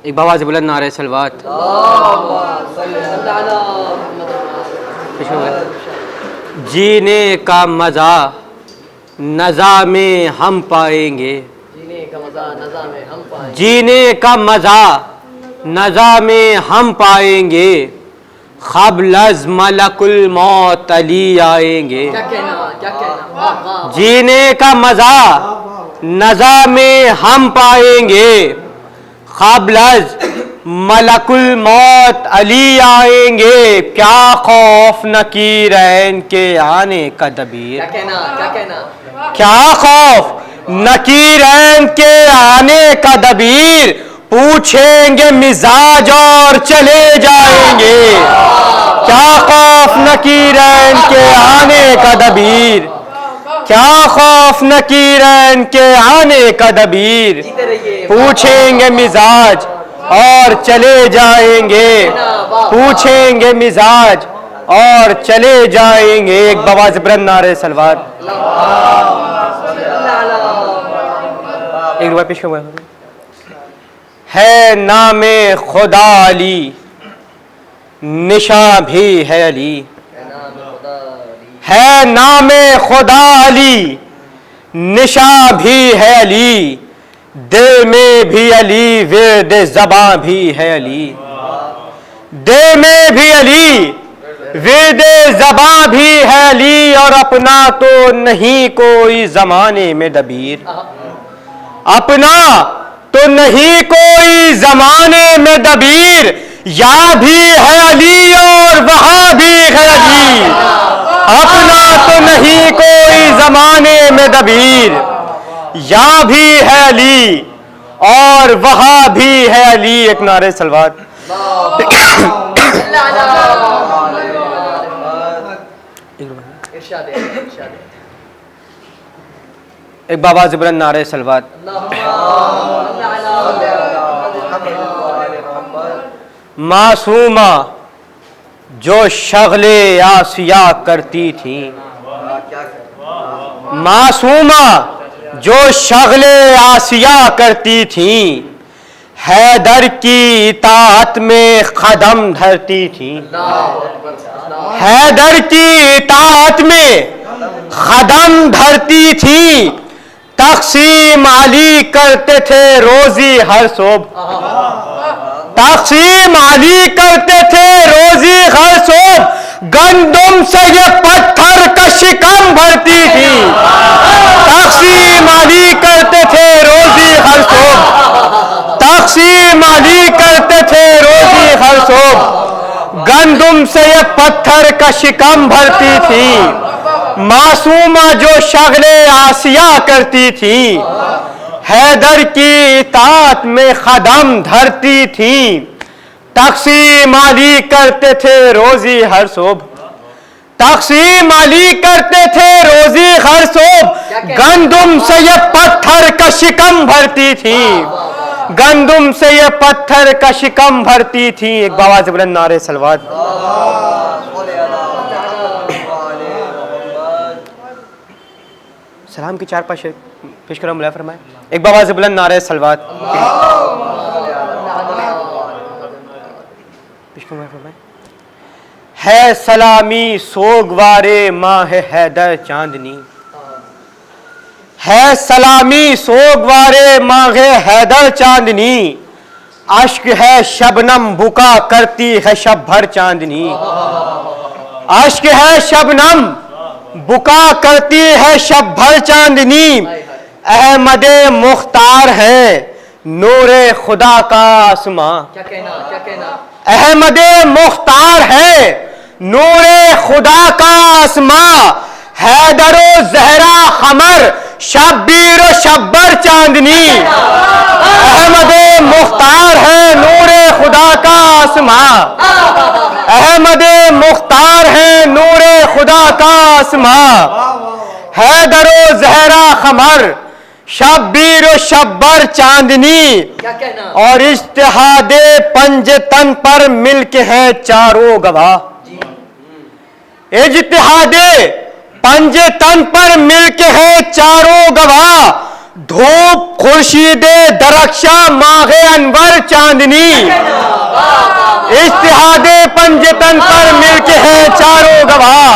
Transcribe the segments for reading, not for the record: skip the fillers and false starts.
एक बाबा से बुलंद नारे सलवात। जीने का मज़ा नज़ा में हम पाएंगे, जीने का मज़ा नज़ा में हम पाएंगे, जीने का मज़ा नज़ा में हम पाएंगे, क़ब्ल मलकुल मौत अली आएंगे। क्या कहना, क्या कहना। जीने का मज़ा नज़ा में हम पाएंगे, क़ब्ल मलकुल मौत अली आएंगे। क्या खौफ नकीरैन के आने का दबीर, क्या कहना, क्या कहना। क्या खौफ नकीरैन के आने का दबीर, पूछेंगे मिजाज और चले जाएंगे। क्या खौफ नकीरैन के आने का दबीर, क्या खौफ नकीरैन के आने का दबीर, पूछेंगे मिजाज और चले जाएंगे, पूछेंगे मिजाज और चले जाएंगे। एक बाबा ज़बरन नारे सलवात। एक बार पेश हुआ है नामे खुदा अली, निशा भी है अली, है नामे खुदा अली, निशा भी है अली, दिल में भी अली, विर्द ज़बां भी है अली, दिल में भी अली, विर्द ज़बां भी है अली, और अपना तो नहीं कोई ज़माने में दबीर, अपना तो नहीं कोई ज़माने में दबीर, या भी है अली और वहाँ भी है अली, अपना तो नहीं कोई ज़माने में दबीर, या भी है अली और वहाँ भी है अली। एक नारे सलवात। एक बाबा ज़बरन नारे सलवात। मासूमा जो शगले आसिया करती थी, मासूमा जो शगले आसिया करती थी, हैदर की इताअत में कदम धरती थी, हैदर की इताअत में कदम धरती थी, तक़सीम अली करते थे रोजी हर सुबह, तक़सीम अली करते थे रोजी हर सुबह, गंदुम से ये पत्थर का शिकम भरती थी, तक़सीम अली करते थे रोजी हर सुबह, तक़सीम अली करते थे रोजी हर सुबह, गंदुम से ये पत्थर का शिकम भरती थी, मासूमा जो शगले आसिया करती थी, हैदर की इताअत में कदम धरती थी, तक़सीम अली करते थे रोजी हर सुबह, तक़सीम अली करते थे रोजी हर सुबह, गंदुम से ये पत्थर का शिकम भरती थी, गंदुम से ये पत्थर का शिकम भरती थी। एक बाबा से बुलंद नारे सलवात। सलाम की चार पाँच पेश करो मुला फरमाए। एक बाबा से बुलंद नारे सलवात। है सलामी सोगवारे माह हैदर चांदनी, है सलामी सोगवारे माह हैदर चांदनी, अश्क है शबनम बुका करती है शब भर चांदनी, अश्क है शबनम बुका करती है शब भर चांदनी, अहमदे मुख्तार है नूरे खुदा का आसमां, क्या कहना, क्या कहना। अहमदे मुख्तार है नूरे खुदा का आसमां, हैदरो जहरा खमर शब्बीर शब्बर चांदनी, अहमदे मुख्तार है नूरे खुदा का आसमां, अहमदे मुख्तार है नूरे खुदा का आसमां, हैदरो जहरा खमर शब्बीर शब्बर चांदनी, क्या कहना। और इज्तिहादे पंजतन पर मिलके हैं चारों गवाह, इज्तिहादे पंजतन पर मिलके हैं चारों गवाह, धूप खुर्शीदे दरख्शा माहे अनवर चांदनी, इस्तिहादे पंजतन पर मिलके है चारों गवाह।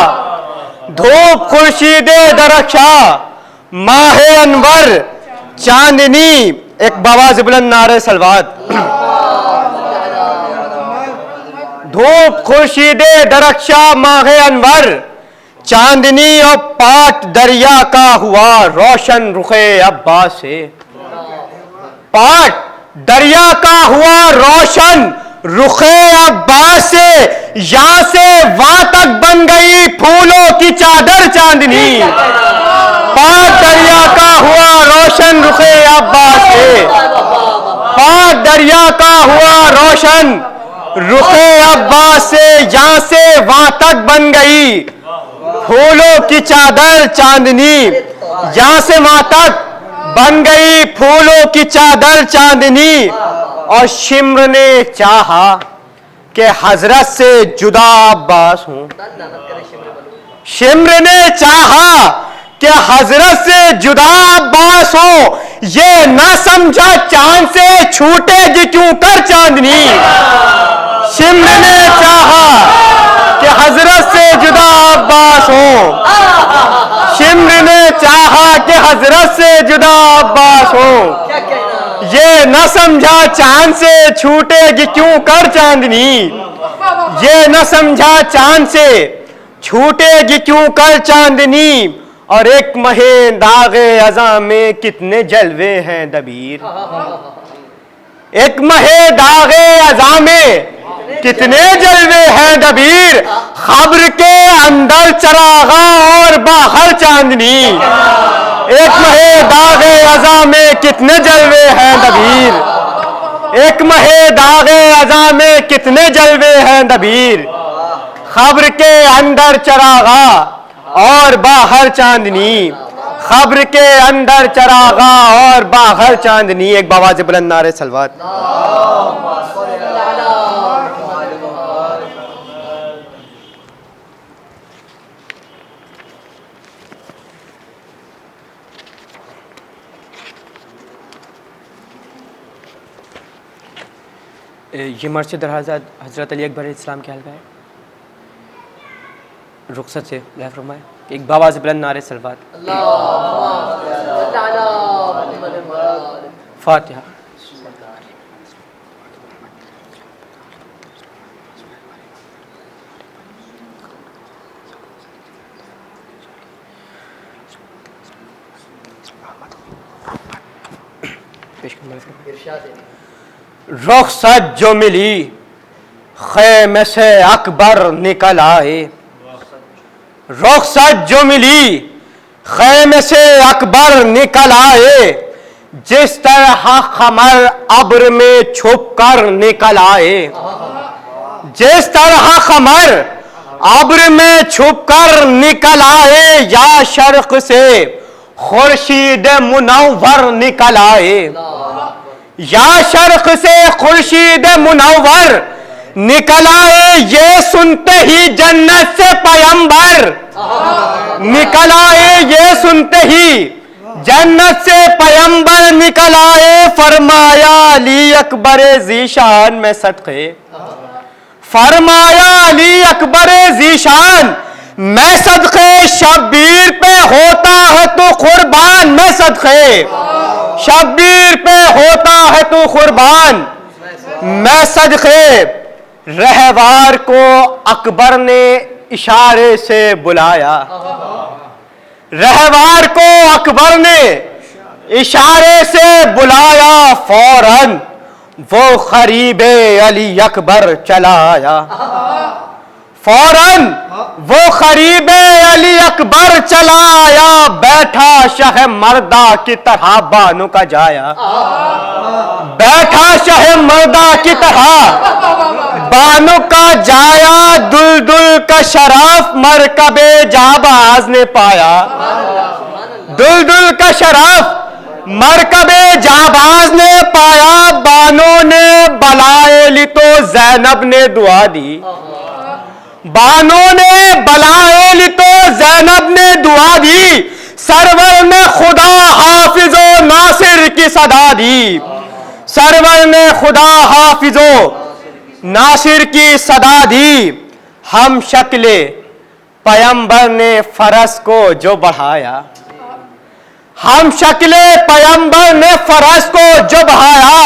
धूप खुर्शीदे दरख्शा माहे अनवर चांदनी, एक बावाज़ बुलंद नारे सलवात। धूप खुर्शीदे दरख्शा माहे अनवर चांदनी, और पाट दरिया का हुआ रोशन रुखे अब्बास से। पाट दरिया का हुआ रोशन रुखे अब्बास से, यहां से वहां तक बन गई फूलों की चादर चांदनी। पाट दरिया का हुआ रोशन रुखे अब्बास से, पाट दरिया का हुआ रोशन रुखे अब्बास से, यहां से वहां तक बन गई फूलों की चादर चांदनी। यहां से वहां तक बन गई फूलों की चादर चांदनी। और शिम्र ने चाहा कि हजरत से जुदा अब्बास हूं। शिम्र ने चाहा कि हजरत से जुदा अब्बास हो, ये ना समझा चांद से छूटेगी क्यों कर चांदनी। शिम्र ने चाहा कि हजरत से जुदा अब्बास हो, शिम्र ने चाहा कि हजरत से जुदा अब्बास हो, ये न समझा चांद से छूटेगी क्यों कर चांदनी। ये न समझा चांद से छूटेगी क्यों कर चांदनी। और एक महे दागे अज़ा में कितने जलवे हैं दबीर। एक महे दागे अज़ा में कितने जलवे हैं दबीर, खब्र के अंदर चरागा और बाहर चांदनी। एक महे दागे अज़ा में कितने जलवे हैं दबीर, एक महे दागे अज़ा में कितने जलवे हैं दबीर, खब्र के अंदर चरागा और बाहर चांदनी। खब्र के अंदर चरागा और बाहर चांदनी। एक बावाज़ बुलंद नारे सलवात। ये मस्जिद हज़रत अली अकबर इस्लाम के हल्का है। रुखसत से फरमाए एक बावाज़ बुलंद नारे सलवात। फातिहा। रुखसत जो मिली खैमे से अकबर निकल आए, रुखसत जो मिली खैमे से अकबर निकल आए, जिस तरह खमर अब्र में छुप कर निकल आए, जिस तरह खमर अब्र में छुप कर निकल आए, या शर्क से खुर्शीद मुनव्वर निकल आए, या शर्क से खुर्शीद मुनव्वर निकल आए, ये सुनते ही जन्नत से पैगंबर निकल आए, ये सुनते ही जन्नत से पैगंबर निकल आए। फरमाया अली अकबर ज़ीशान में सदक़े, फरमाया अली अकबर ज़ीशान मैं सदक़े शब्बीर पे होता है तो कुर्बान, मैं सदक़े शब्बीर पे होता है तो कुर्बान, मैं सदक़े। रहवार को अकबर ने इशारे से बुलाया, रहवार को अकबर ने इशारे से बुलाया, फौरन वो खरीबे अली अकबर चला आया, फौरन वो खरीबे अली अकबर चला आया। बैठा शाह मर्दा की तरह बानों का जाया, बैठा शाह मर्दा की तरह बानों का जाया, दुलदुल का शराफ मरकबे जाबाज ने पाया, दुलदुल का शराफ मरकबे जाबाज ने पाया। बानों ने बलाए ली तो जैनब ने दुआ दी, बानों ने बलाए ली तो जैनब ने दुआ दी। सरवर ने खुदा हाफिजो ना की सदा दी, सरवर ने खुदा हाफिजो नासिर की सदा दी। हम शक्ले पैगंबर ने फरस को जो बढ़ाया, हम शक्ले पैगंबर ने फरस को जो बढ़ाया,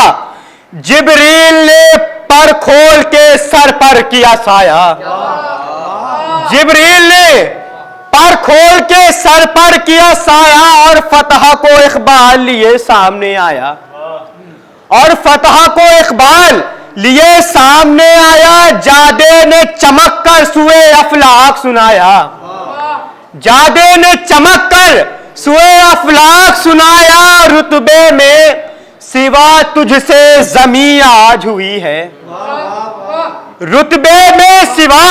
जिब्रील ने पर खोल के सर पर किया साया, जिब्रील ने पर खोल के सर पर किया साया, और फतह को इकबाल लिए सामने आया, और फतह को इकबाल लिए सामने आया। जादे ने चमक कर सुए अफलाक सुनाया, जादे ने चमक कर सुए अफलाक सुनाया। रुतबे में सिवा तुझसे ज़मीं आज हुई है, रुतबे में सिवा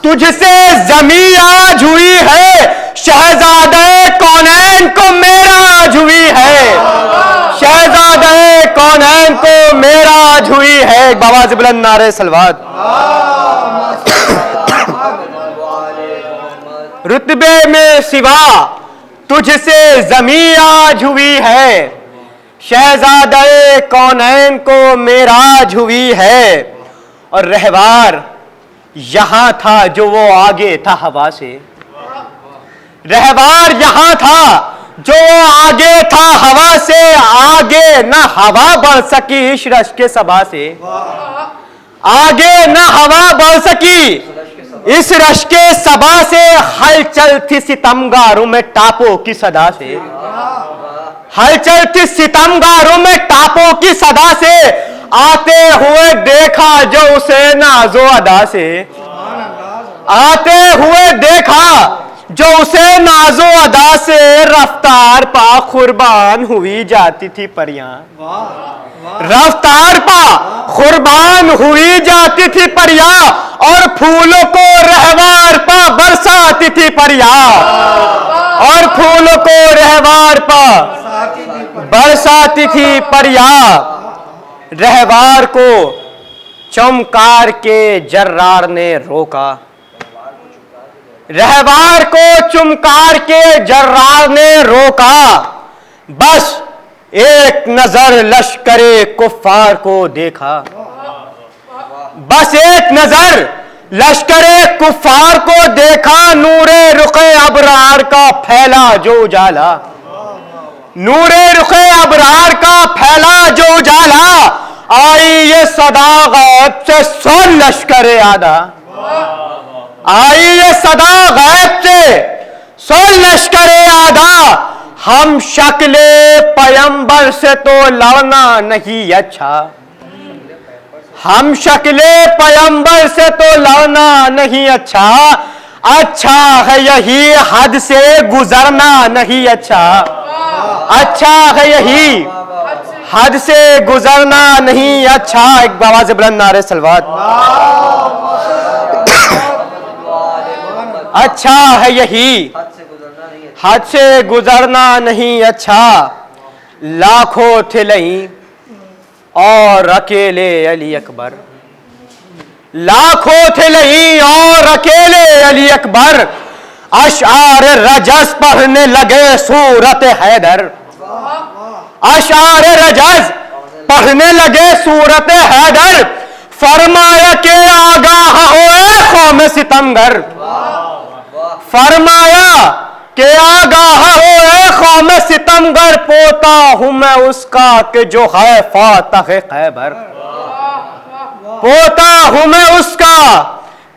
तुझसे ज़मीं आज हुई है। शहजादे कौनैन को मेराज हुई है, शहजादे कौनैन को मेराज हुई है। बाबा से बुलंद नारे सलवात। रुतबे में सिवा तुझसे ज़मीं आज हुई है, शहजादे कौनैन को मेराज हुई है। और रहवार यहां था जो वो आगे था हवा से, रहवार यहां था जो वो आगे था हवा से। आगे न हवा बढ़ सकी इस रश के सबा से, आगे न हवा बढ़ सकी इस रश के सबा से। हलचल थी सितमगारों में टापों की सदा से, हलचल थी सितमगारों में टापों की सदा से। आते हुए देखा जो उसे नाजो अदा से, आते हुए देखा जो उसे नाजो अदा से। रफ्तार पा कुर्बान हुई जाती थी परियां, रफ्तार पा कुर्बान हुई जाती थी परियां, और फूलों को रहवार पा बरसाती थी परियां, और फूलों को रहवार पा बरसाती थी परियां। रहवार को चमकार के जर्रार ने रोका, रहवार को चमकार के जर्रार ने रोका। बस एक नजर लश्करे कुफ्फार को देखा, बस एक नजर लश्करे कुफ्फार को देखा। नूरे रुखे अबरार का फैला जो उजाला, नूरे रुखे अबरार का फैला जो उजाला। आई ये सदा गैब से सुन लश्करे आदा, आई ये सदा गैब से सुन लश्करे आदा। हम शक्ले पैगंबर से तो लड़ना नहीं अच्छा, हम शक्ले पैगंबर से तो लड़ना नहीं अच्छा। अच्छा है यही हद से गुजरना नहीं अच्छा, अच्छा है यही हद से गुजरना नहीं अच्छा। एक बाबा से बुलंद नारे सलवात। अच्छा है यही हद से गुजरना नहीं अच्छा। लाखों थे नहीं और अकेले अली अकबर, लाखों थे नहीं और अकेले अली अकबर। अशआर रजस पढ़ने लगे सूरत हैदर, अशआर रजस पढ़ने लगे सूरत हैदर। फरमाया के आगाह होए कौम सितमगर, फरमाया के आगाह होए कौम सितमगर। पोता हूं मैं उसका कि जो है फातह खैबर, पोता हूं मैं उसका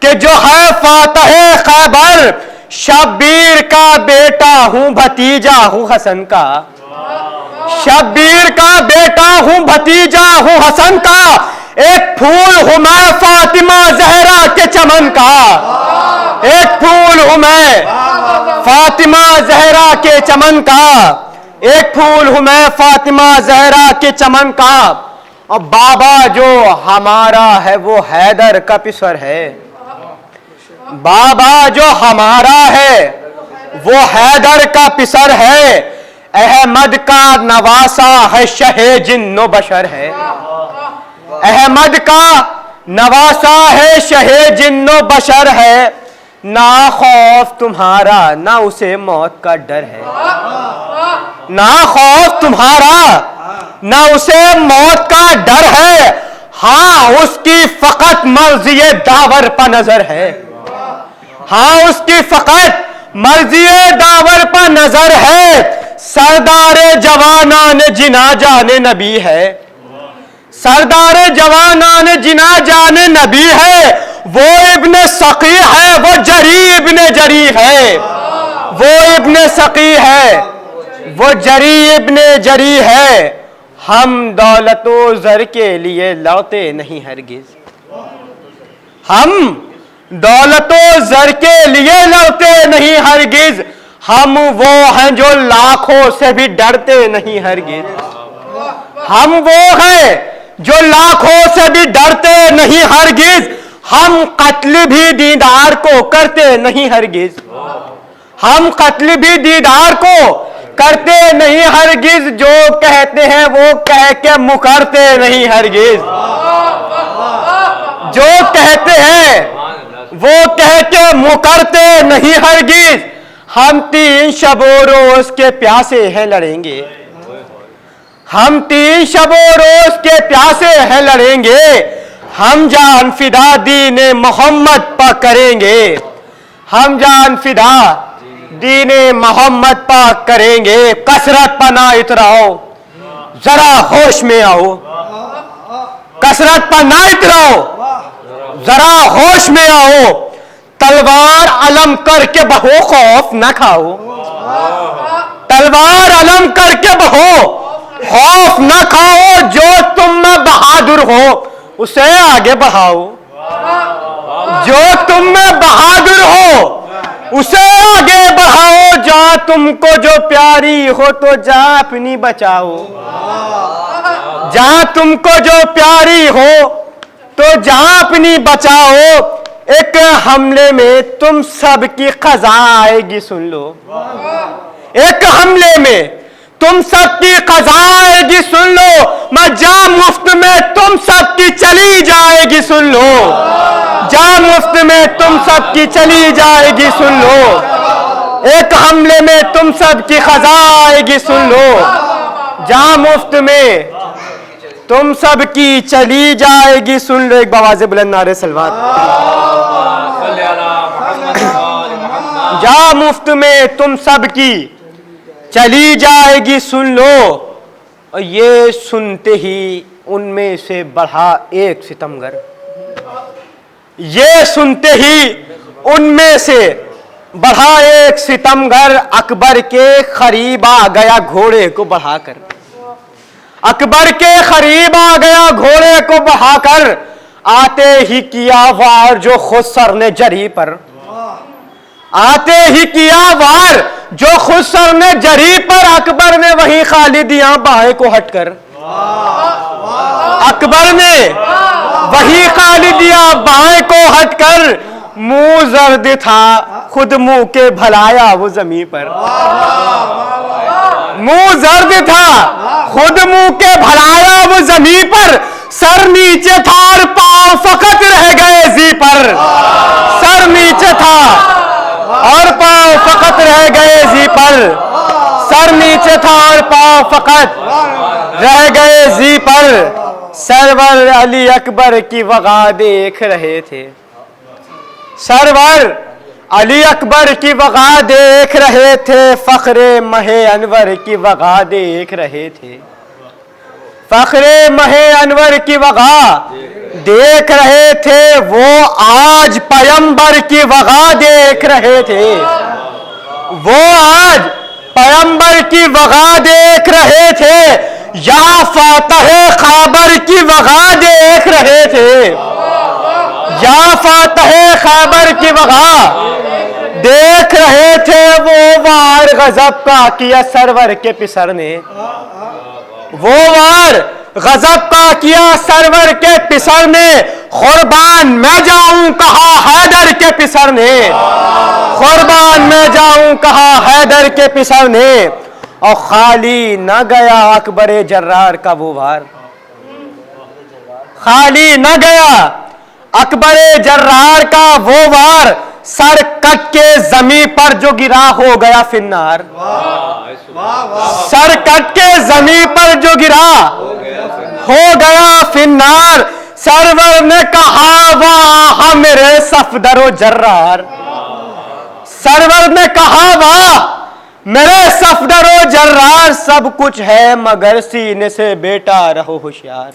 कि जो है फातह खैबर। शब्बीर का बेटा हूं भतीजा हूं हसन का, शब्बीर का बेटा हूं भतीजा हूं हसन का। एक फूल हूं मैं फातिमा जहरा के चमन का, एक फूल हूं मैं फातिमा जहरा के चमन का, एक फूल हूं मैं फातिमा जहरा के चमन का। और बाबा जो हमारा है वो हैदर का पिसर है, बाबा जो हमारा है वो हैदर का पिसर है। अहमद का नवासा है शहे जिन्नो बशर है, अहमद का नवासा है शहे जिन्नो बशर है। ना खौफ तुम्हारा ना उसे मौत का डर है, ना खौफ तुम्हारा न उसे मौत का डर है, हाँ उसकी फकत मर्जी दावर पर नजर है, हाँ उसकी फकत मर्जी दावर पर नजर है। सरदारे जवानान जिना जाने नबी है, सरदारे जवानान जिना जाने नबी है। वो इब्ने सकी है, वो जरी इब्ने जरी है, वो इब्ने सकी है, वो जरी इब्ने जरी है। हम दौलतो जर के लिए लौटे नहीं हरगिज, हम दौलतो जर के लिए लौटे नहीं हरगिज। हम वो हैं जो लाखों से भी डरते नहीं हरगिज, हम वो हैं जो लाखों से भी डरते नहीं हरगिज। हम कत्ल भी दीदार को करते नहीं हरगिज, हम कत्ल भी दीदार को करते नहीं हरगिज। जो कहते हैं वो कह के मुकरते नहीं हरगिज, जो कहते हैं वो कह के मुकरते नहीं हरगिज। हम 3 शबो रोज के प्यासे हैं लड़ेंगे, हम 3 शबो रोज के प्यासे हैं लड़ेंगे। हम जान फिदा दीने मोहम्मद पर करेंगे, हम जान फिदा दीने मोहम्मद पाक करेंगे। कसरत पर ना इतराओ, जरा होश में आओ, कसरत पर ना इतराओ, जरा होश में आओ। तलवार अलम करके बहो खौफ न खाओ, तलवार अलम करके बहो खौफ न खाओ। जो तुम में बहादुर हो उसे आगे बढ़ाओ, जो तुम में बहादुर हो उसे आगे बढ़ाओ। जा तुमको जो प्यारी हो तो जा अपनी बचाओ, जा तुमको जो प्यारी हो तो जा अपनी बचाओ। एक हमले में तुम सबकी खजा आएगी सुन लो, एक हमले में तुम सबकी खजा आएगी सुन लो। मैं जा मुफ्त में तुम सबकी चली जाएगी सुन लो, जा मुफ्त में तुम सबकी चली जाएगी सुन लो। एक हमले में तुम सबकी खजा आएगी सुन लो, जा मुफ्त में तुम सबकी चली जाएगी सुन लो। एक बवाज़े बुलंद नारे सलवात। जा मुफ्त में तुम सबकी चली जाएगी सुन लो। और ये सुनते ही उनमें से बढ़ा एक सितमगर, ये सुनते ही उनमें से बढ़ा एक सितमगर। अकबर के करीब आ गया घोड़े को बढ़ाकर, अकबर के करीब आ गया घोड़े को बढ़ाकर। आते ही किया वार जो खुसर ने जरी पर, आते ही किया वार जो खुसर ने जरी पर। अकबर ने वही खालिदियां बाहें को हटकर, अकबर ने वही खालिदियां बाहें को हटकर। मुंह जर्द था खुद मुंह के भलाया वो जमीन पर, मुंह जर्द था खुद मुंह के भलाया वो जमीन पर। सर नीचे था और पांव फकत रह गए जी पर, सर नीचे था और पांव फकत रह गए जी पर, सर नीचे था और पांव फकत रह गए जी पर। सरवर अली अकबर की वगा देख रहे थे, सरवर अली अकबर की वगा देख रहे थे। फखरे महे अनवर की वगा देख रहे थे, फखरे महे अनवर की वगा देख रहे थे। वो आज पैगंबर की वगा देख रहे थे, वो आज पैगंबर की वगा देख रहे थे। या फातह खैबर की वगा देख रहे थे, या फातह खैबर की वगा देख रहे थे। वो वार गजब का किया सरवर के पिसर ने, वो वार गजब का किया सरवर के पिसर ने। कुर्बान मैं जाऊं कहा हैदर के पिसर ने, कुर्बान मैं जाऊं कहा हैदर के पिसर ने। और खाली न गया अकबर जर्रार का वो वार, खाली न गया अकबर जर्रार का वो वार। सर कट के जमीन पर जो गिरा हो गया फिन्नार। सर कट के जमीन पर जो गिरा हो गया फिन्नार। सरवर ने कहा वाह मेरे सफदरो जर्रार। सरवर ने कहा वाह मेरे सफदरो जर्रार, सब कुछ है मगर सीने से बेटा रहो होशियार।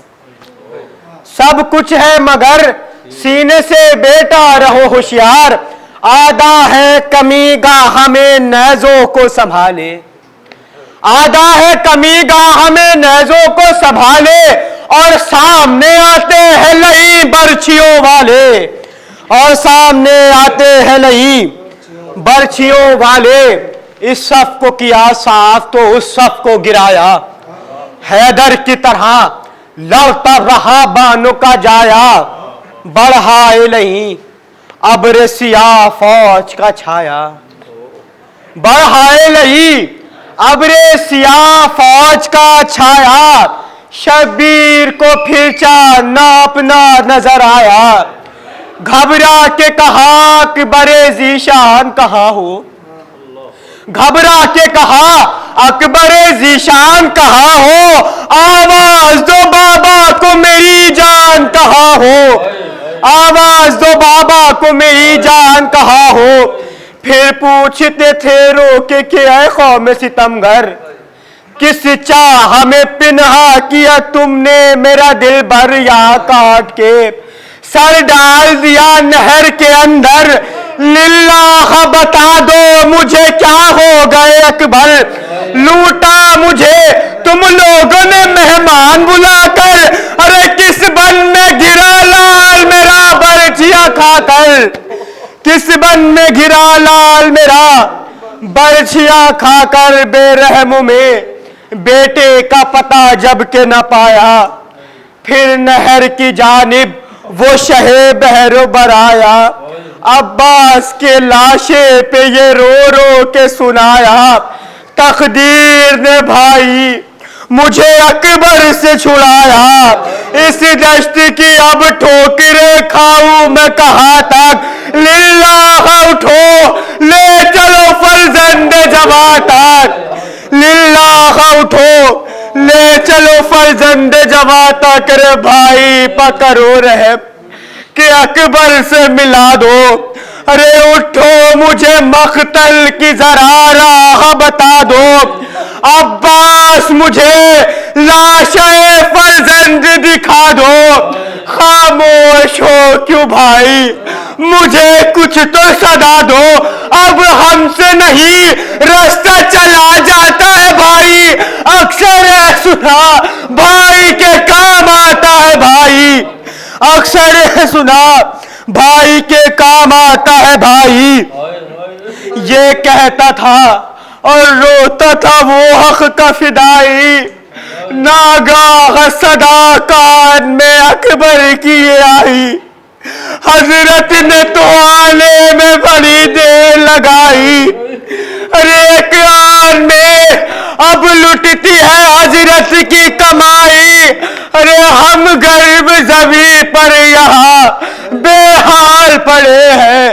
सब कुछ है मगर सीने से बेटा रहो होशियार। आदा है कमी गाह में नेज़ों को संभाले। आदा है कमी गाह में नेज़ों को संभाले। और सामने आते हैं लई बर्छियों वाले। और सामने आते हैं लई बर्छियों वाले। इस सफ को किया साफ तो उस सफ को गिराया। हैदर की तरह लड़ता रहा बानों का जाया। बढ़ाए नहीं अब्र सिया फौज का छाया। बढ़ाए नहीं अब्र सिया फौज का छाया। शब्बीर को फिर चांद अपना नजर आया। घबरा के कहा कि बरे जीशान कहाँ हो। घबरा के कहा अकबरे जीशान कहाँ हो। आवाज दो बाबा को मेरी जान कहाँ हो। आवाज दो बाबा को मेरी जान कहाँ हो। फिर पूछते थे रोके के ऐ कौम सितमगर, किस चाह में पिन्हा किया तुमने मेरा दिल भर या काट के। सर डाल दिया नहर के अंदर, लिल्लाह बता दो मुझे क्या हो गए अकबर। लूटा मुझे तुम लोगों ने मेहमान बुलाकर। अरे किस बन में गिरा लाल मेरा बर्छिया खाकर। किस बन में गिरा लाल मेरा बर्छिया खाकर। बेरहम में बेटे का पता जब के न पाया। फिर नहर की जानिब वो शहे बहरो बराया। अब्बास के लाशे पे ये रो रो के सुनाया। तकदीर ने भाई मुझे अकबर से छुड़ाया। इस दश्त की अब ठोकरें खाऊं मैं कहाँ तक। लिल्लाह उठो ले चलो फर्जंद जवा तक। लिल्लाह उठो ले चलो फर्जंद जवा तक। रे भाई पकड़ो रहे कि अकबर से मिला दो। अरे उठो मुझे मख्तल की जरा राह बता दो। अब्बास मुझे लाशे फर्जंद दिखा दो। खामोश हो क्यों भाई मुझे कुछ तो सदा दो। अब हमसे नहीं रास्ता चला जाता है भाई। अक्सर है सुना भाई के काम आता है भाई। अक्सर है सुना भाई के काम आता है भाई। ये कहता था और रोता था वो हक का फिदाई। नागाह सदा कान में अकबर की आई। हजरत ने तो आने में बड़ी देर लगाई। अरे कान में अब लुटती है हजरत की कमाई। अरे हम गरीब जमी पर यहाँ बेहाल पड़े हैं।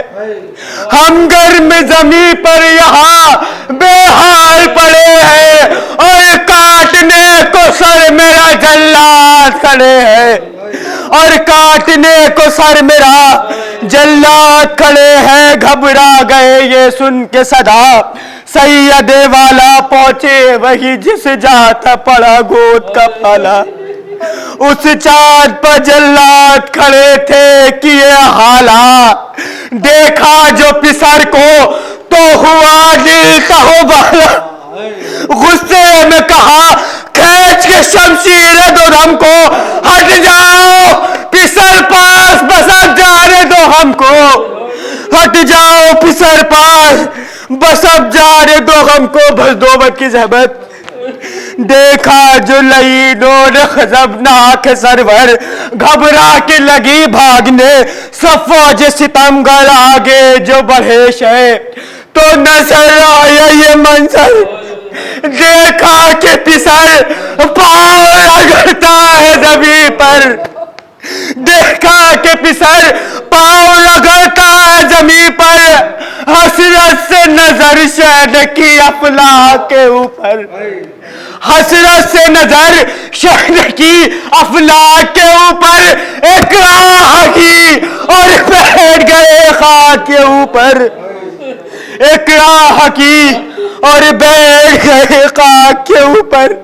हम गर्म जमी पर यहाँ बेहाल पड़े हैं। और काटने को सर मेरा जल्लाद खड़े हैं। और काटने को सर मेरा जल्लाद खड़े हैं। घबरा गए ये सुन के सदा सैयदे वाला पहुंचे वही जिस जाता पड़ा गोद का पाला। उस चाँद पर जल्लाद खड़े थे किए हाला। देखा जो पिसर को तो हुआ दिल तहो बाला। गुस्से में कहा खींच के शमशीर दो हमको। हट जाओ पिसर पास बस अब जाने दो हमको। हट जाओ पिसर पास बस अब जाने दो हमको। बस दो बद की जहमत। देखा जो लई नोर खजबनाक सरवर घबरा के लगी भागने। सब फौज सितमगर आगे जो बढ़े शे तो नजर आया ये मंजर। देखा कि पिसर पाँव रगड़ता है जमीन पर। देखा कि फिसल पाँव रगड़ता है जमीन पर, हसरत से नजर शहद की अफलाह के ऊपर, हसरत से नजर शहद की अफलाह के ऊपर, एक आह की और बैठ गए खाक के ऊपर, एक आह की और बैठ गए खाक के ऊपर।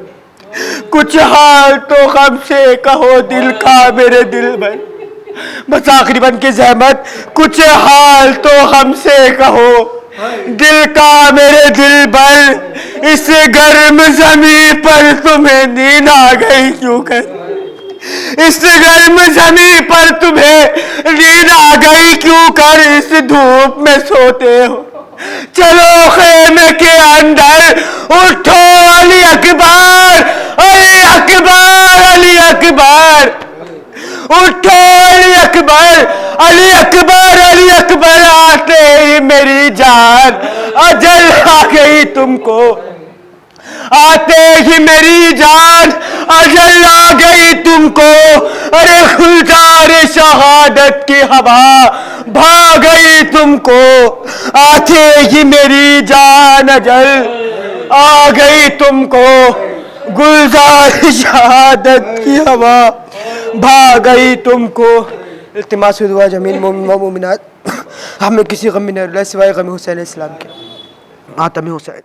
कुछ हाल तो हमसे कहो दिल का मेरे दिल भर, बस आखिरी बन की जहमत, कुछ हाल तो हमसे कहो दिल का मेरे दिल भर, इस गर्म जमीन पर तुम्हें नींद आ गई क्यों कर, इस गर्म जमीन पर तुम्हें नींद आ गई क्यों कर, इस धूप में सोते हो, चलो खेमे के अंदर, उठो अली अकबर, अली अकबर, अली अकबर, उठो अली अकबर, अली अकबर, अली अकबर, आते ही मेरी जान अजल आ गई तुमको, आते ही मेरी जान अजल आ गई तुमको, अरे गुलजार शहादत की हवा भा गई तुमको, आते ही मेरी जान अजल आ गई तुमको, गुलजार शहादत की हवा भा गई तुमको। इल्तिमास दुआ जमीन मोमिनात, हमें किसी गम में न रुला सिवाय गम हुसैन इस्लाम के। आतम हुसैन।